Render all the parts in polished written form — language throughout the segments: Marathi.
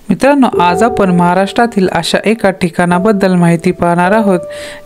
मित्रांनो, आज आपण महाराष्ट्रातील अशा एका ठिकाणाबद्दल माहिती पाहणार आहोत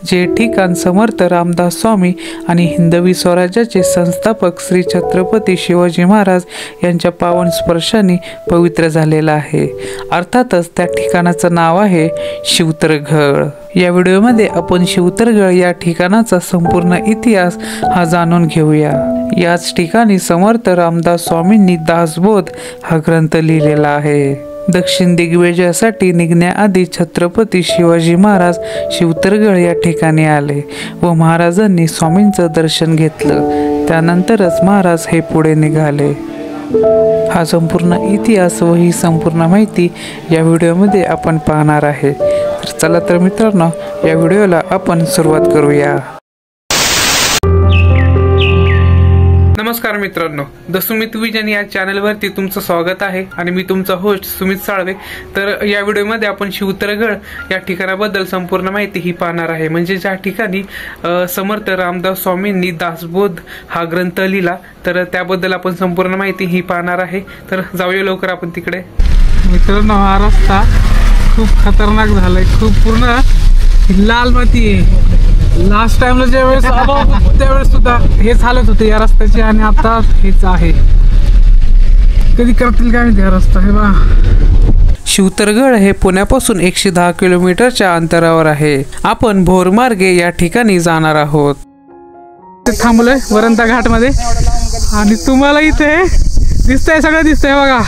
जे ठिकाण समर्थ रामदास स्वामी आणि हिंदवी स्वराज्याचे संस्थापक श्री छत्रपती शिवाजी महाराज यांच्या पावन स्पर्शाने पवित्र झालेलं आहे। अर्थातच त्या ठिकाणाचं नाव आहे शिवतरगड। या व्हिडिओमध्ये आपण शिवतरगड या ठिकाणाचा संपूर्ण इतिहास हा जाणून घेऊया। याच ठिकाणी समर्थ रामदास स्वामींनी दासबोध हा ग्रंथ लिहिलेला आहे। दक्षिण दिग्विजयासाठी निघण्याआधी छत्रपती शिवाजी महाराज शिवतरगड या ठिकाणी आले व महाराजांनी स्वामींचं दर्शन घेतलं। त्यानंतरच महाराज हे पुढे निघाले। हा संपूर्ण इतिहास व ही संपूर्ण माहिती या व्हिडिओमध्ये आपण पाहणार आहे। तर चला तर मित्रांनो, या व्हिडिओला आपण सुरुवात करूया। नमस्कार मित्रांनो, द सुमित विजन या चॅनलवरती तुमचं स्वागत आहे आणि मी तुमचा होस्ट सुमित साळवे। तर या व्हिडिओमध्ये आपण शिवतरगड या ठिकाणाबद्दल संपूर्ण माहिती ही पाहणार आहे, म्हणजे ज्या ठिकाणी समर्थ रामदास स्वामींनी दासबोध हा ग्रंथ लिहिला, तर त्याबद्दल आपण संपूर्ण माहिती ही पाहणार आहे। तर जाऊया लवकर आपण तिकडे। मित्रांनो, हा रस्ता खूप खतरनाक झालाय, खूप पूर्ण लाल माती आहे। लास्ट टाइमला ज्यावेळेस त्यावेळेस सुद्धा हेच हालत होते या रस्त्याची आणि आता हेच आहे। कधी करतील काय माहिती हा रस्ता। हे बा, शिवतरगड हे पुण्यापासून 110 किलोमीटरच्या अंतरावर आहे। आपण भोरमार्गे या ठिकाणी जाणार आहोत। थांबलोय वरंता घाट मध्ये आणि तुम्हाला इथे दिसतंय, सगळं दिसतंय बघा।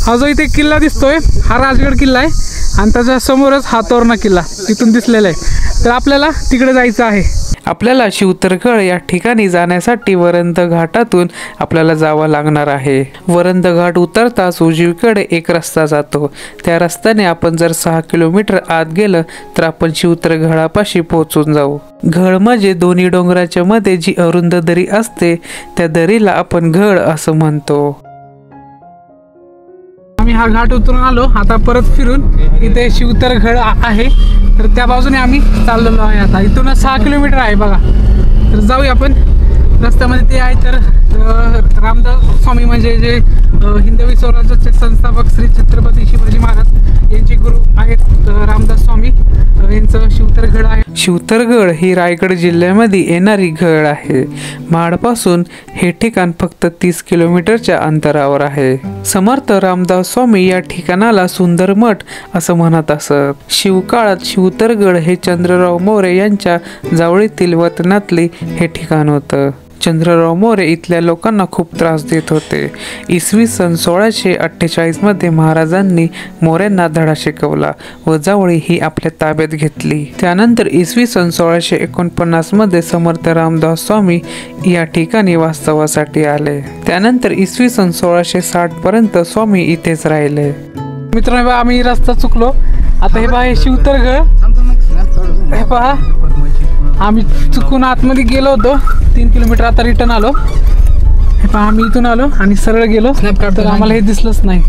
हा जो इथे किल्ला दिसतोय हा राजगड किल्ला आहे आणि त्याच्या समोरच हा तोरणा किल्ला तिथून दिसलेला आहे। तर आपल्याला तिकडे जायचं आहे। आपल्याला शिवतरगड या ठिकाणी जाण्यासाठी वरंत घाटातून आपल्याला जावं लागणार आहे। वरंत घाट उतरताच उजवीकडे एक रस्ता जातो। त्या रस्त्याने आपण जर 6 किलोमीटर आत गेलं तर आपण शिवतरगडापाशी पोहोचून जाऊ। घड म्हणजे दोन्ही डोंगराच्या मध्ये जी अरुंद दरी असते त्या दरीला आपण घड असं म्हणतो। आम्ही हा घाट उतरून आलो, आता परत फिरून इथे शिवतरगड आहे, तर त्या बाजूने आम्ही चाललेलो आहे। आता इथून 6 किलोमीटर आहे बघा। तर जाऊया आपण। रस्त्यामध्ये ते आहे तर रामदास स्वामी म्हणजे जे हिंदवी स्वराज्याचे संस्थापक श्री छत्रपती शिवाजी महाराज यांचे गुरु आहेत रामदास स्वामी यांचं शिवतरगड आहे। शिवतरगड ही रायगड जिल्ह्यामध्ये येणारी घड आहे। महाडपासून हे ठिकाण फक्त 30 किलोमीटरच्या अंतरावर आहे। समर्थ रामदास स्वामी या ठिकाणाला सुंदर मठ असं म्हणत असत। शिवकाळात शिवतरगड हे चंद्रराव मोरे यांच्या जावळीतील वतनातले हे ठिकाण होतं। चंद्रराव मोरे इथल्या लोकांना खूप त्रास देत होते। इसवी सन 1648 मध्ये महाराजांनी मोऱ्यांना धडा शिकवला व जावळी ही आपल्या ताब्यात घेतली। त्यानंतर इसवी सन 1649 मध्ये समर्थ रामदास स्वामी या ठिकाणी वास्तवासाठी आले। त्यानंतर इसवी सन 1660 पर्यंत स्वामी इथेच राहिले। मित्रांनो, आम्ही रस्ता चुकलो। आता हे पहा, हे शिवतरगड हे पहा, आम्ही चुकून आतमध्ये गेलो होतो 3 किलोमीटर, आता रिटर्न आलो। हे पहा, आम्ही इथून आलो आणि सरळ गेलो तर आम्हाला हे दिसलंच नाही।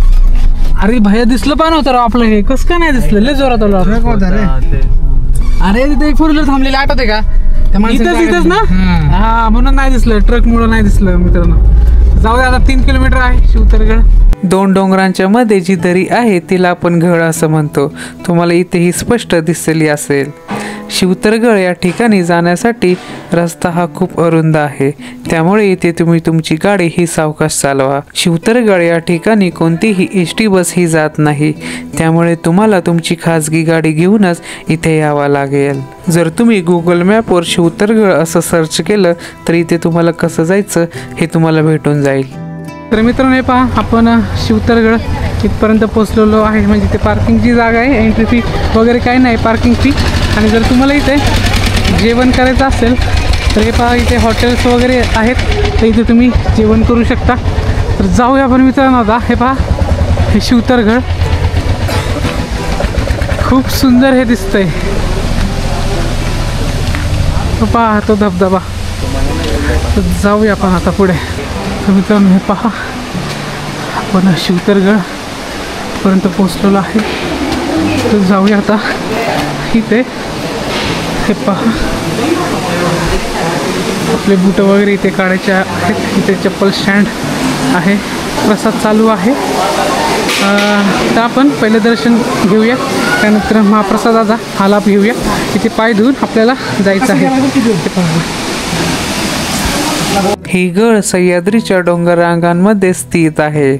अरे भैया, दिसलं पण नव्हतं आपलं, हे कसं काय नाही दिसलं? लय जोरात आलो। अरे तिथे 4 व्हीलर थांबलेली आठवते का? इथंच ना? हा, म्हणून नाही दिसलं, ट्रक मुळे नाही दिसलं। मित्रांनो, जाऊ दे, आता 3 किलोमीटर आहे शिवतरगड। 2 डोंगरांच्या मध्ये जी दरी आहे तिला आपण घड असं म्हणतो। तुम्हाला इथेही स्पष्ट दिसली असेल। शिवतरगड या ठिकाणी जाण्यासाठी रस्ता हा खूप अरुंद आहे, त्यामुळे इथे तुम्ही तुमची गाडी ही सावकाश चालवा। शिवतरगड या ठिकाणी कोणतीही एसटी बस ही जात नाही, त्यामुळे तुम्हाला तुमची खाजगी गाडी घेऊनच इथे यावं लागेल। जर तुम्ही गुगल मॅपवर शिवतरगड असं सर्च केलं तर इथे तुम्हाला कसं जायचं हे तुम्हाला भेटून जाईल। तर मित्रांनो, हे पहा, आपण शिवतरगड इथपर्यंत पोहोचलेलो आहे। म्हणजे ते पार्किंगची जागा आहे, एंट्री फी वगैरे काही नाही, पार्किंग फी। आणि जर तुम्हाला इथे जेवण करायचं असेल तर हे पहा, इथे हॉटेल्स वगैरे आहेत, तर इथे तुम्ही जेवण करू शकता। तर जाऊया आपण मित्रांनो आता। हे पहा, हे शिवतरगड खूप सुंदर हे दिसतंय। पहा तो धबधबा। तर जाऊया आपण आता पुढे। तर मित्रांनो, हे पहा, आपण शिवतरगड पर्यंत पोहोचलेलो आहे। तर जाऊया आता इथे। हे पहा, आपले बूट वगैरे इथे काढायचे आहेत। इथे चप्पल स्टँड आहे, प्रसाद चालू आहे। तर आपण पहिलं दर्शन घेऊया, त्यानंतर महाप्रसादाचा हा लाभ घेऊया. इथे पाय धुवून आपल्याला जायचं आहे. ही गड सह्याद्रीच्या डोंगर रांगांमध्ये स्थित आहे.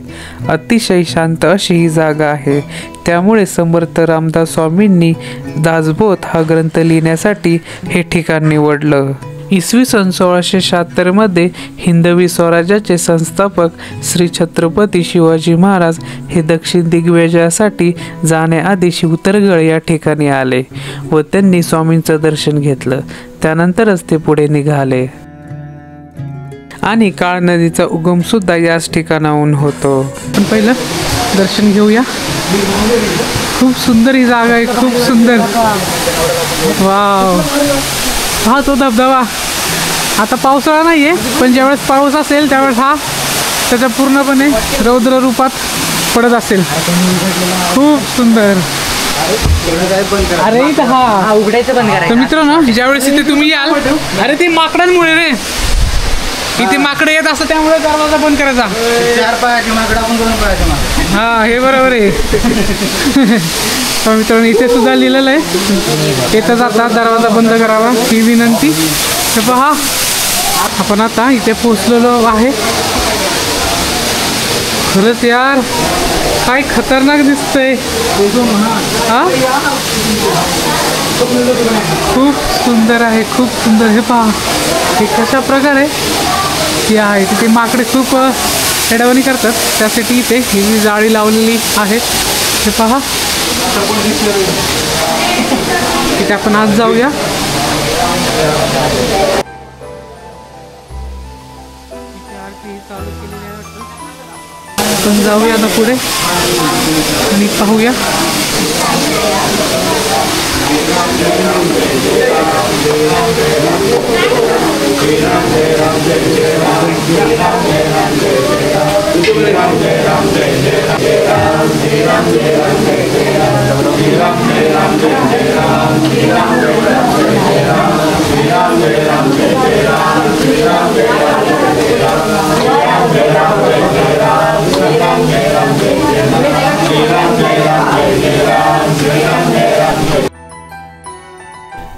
अतिशय शांत अशी ही जागा आहे. त्यामुळे समर्थ रामदास स्वामींनी दासबोध हा ग्रंथ लिहिण्यासाठी हे ठिकाण निवडलं. इसवी सन 1676 मध्ये हिंदवी स्वराज्याचे संस्थापक श्री छत्रपती शिवाजी महाराज हे दक्षिण दिग्विजयासाठी जाण्याआधी शिवतरगड या ठिकाणी आले व त्यांनी स्वामींचं दर्शन घेतलं. त्यानंतरच ते पुढे निघाले आणि काळ नदीचा उगम सुद्धा याच ठिकाणाहून होतो. पण पहिलं दर्शन घेऊया. खूप सुंदर ही जागा आहे, खूप सुंदर. वाव, हा तो धबधबा. आता पावसाळा नाही आहे, पण ज्यावेळेस पाऊस असेल त्यावेळेस हा त्याच्या पूर्णपणे रौद्र रूपात पडत असेल. खूप सुंदर. अरे इथं हा उघडायचं बंद करायचं. तर मित्रांनो, ज्यावेळेस इथे तुम्ही याल, अरे ते माकडांमुळे रे, इथे माकडे येत असतं त्यामुळे दरवाजा बंद करायचा. 4 पायाचे माकड आपण 2 पायाचे माकड. हा, हे बरोबर आहे. मित्रांनो, इथे सुद्धा लिहिलेलं आहे, येतं जाता दरवाजा बंद करावा ही विनंती. हे पहा, आपण आता इथे पोचलेलो आहे. खरंच यार, काय खतरनाक दिसतंय. हा, खूप सुंदर आहे, खूप सुंदर. हे पहा, हे कशा प्रकारे ती आहे. तिथे माकडे खूप एडवणी करतात, त्यासाठी इथे ही जाळी लावलेली आहे. हे पहा, इथे आपण आज जाऊया. आपण जाऊया आता पुढे आणि पाहूया.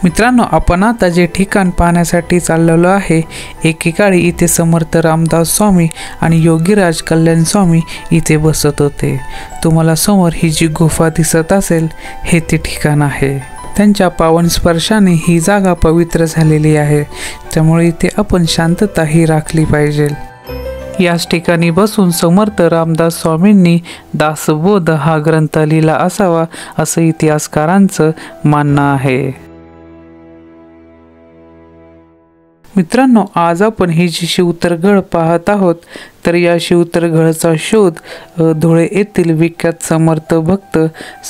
मित्रांनो, आपण आता जे ठिकाण पाहण्यासाठी चाललेलो आहे, एकेकाळी इथे समर्थ रामदास स्वामी आणि योगीराज कल्याण स्वामी इथे बसत होते. तुम्हाला समोर ही जी गुफा दिसत असेल, हे ते ठिकाण आहे. त्यांच्या पावन स्पर्शाने ही जागा पवित्र झालेली आहे. त्यामुळे इथे आपण शांतताही राखली पाहिजे. याच ठिकाणी बसून समर्थ रामदास स्वामींनी दासबोध हा ग्रंथ लिहिला असावा असं इतिहासकारांचं मानणं आहे. मित्रांनो, आज आपण ही जी शिवतरगड पाहत आहोत, तर या शिवतरगडचा शोध धुळे येथील विख्यात समर्थ भक्त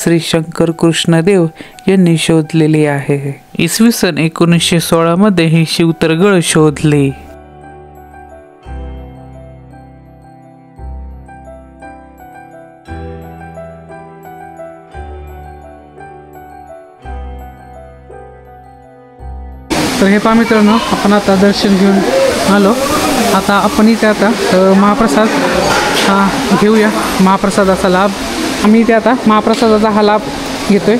श्री शंकर कृष्णदेव यांनी शोधलेली आहे. इसवी सन 1916 मध्ये ही शिवतरगड शोधली. तर हे पहा मित्रांनो, आपण आता दर्शन घेऊन आलो. आता आपण इथे आता महाप्रसाद हा घेऊया, महाप्रसादाचा लाभ. आम्ही इथे आता महाप्रसादाचा हा लाभ घेतोय.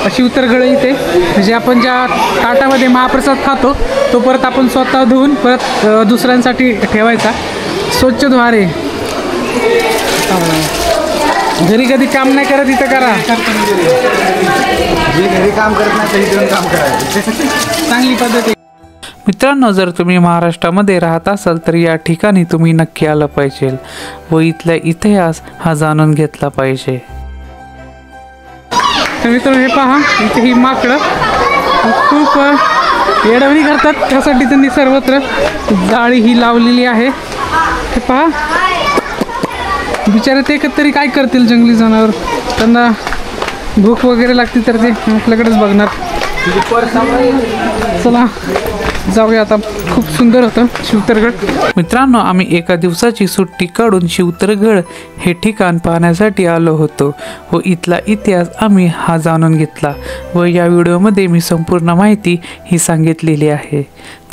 अशी उतरगड इथे म्हणजे आपण ज्या ताटामध्ये महाप्रसाद खातो तो परत आपण स्वतः धुवून परत दुसऱ्यांसाठी ठेवायचा. स्वच्छ धुवारे. घरी कधी काम नाही करत, इथं करा. जे घरी काम करत नाही तरी इथून काम करायचं, चांगली पद्धत आहे. मित्रांनो, जर तुम्ही महाराष्ट्रामध्ये राहत असाल तर या ठिकाणी तुम्ही नक्की आलं पाहिजे व इथला इतिहास हा जाणून घेतला पाहिजे. तर मित्रांनो, हे पहा, इथे ही माकडं खूप येडवणी करतात, त्यासाठी त्यांनी सर्वत्र जाळी ही लावलेली आहे. हे पहा, बिचारे ते तरी काय करतील, जंगली जनावर. त्यांना भूक वगैरे लागते तर ते आपल्याकडेच बघणार. चला जाऊया आता. खूप सुंदर होतं शिवतरगड. मित्रांनो, आम्ही एका दिवसाची सुट्टी काढून शिवतरगड हे ठिकाण पाहण्यासाठी आलो होतो व इथला इतिहास आम्ही हा जाणून घेतला व या व्हिडिओमध्ये मी संपूर्ण माहिती ही सांगितलेली आहे.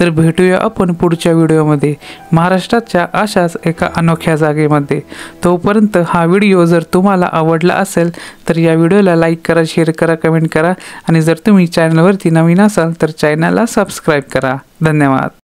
तर भेटूया आपण पुढच्या व्हिडिओमध्ये महाराष्ट्राच्या अशाच एका अनोख्या जागेमध्ये. तोपर्यंत हा व्हिडिओ जर तुम्हाला आवडला असेल तर या व्हिडिओला लाईक करा, शेअर करा, कमेंट करा आणि जर तुम्ही चॅनलवरती नवीन असाल तर चॅनलला सबस्क्राईब करा. धन्यवाद.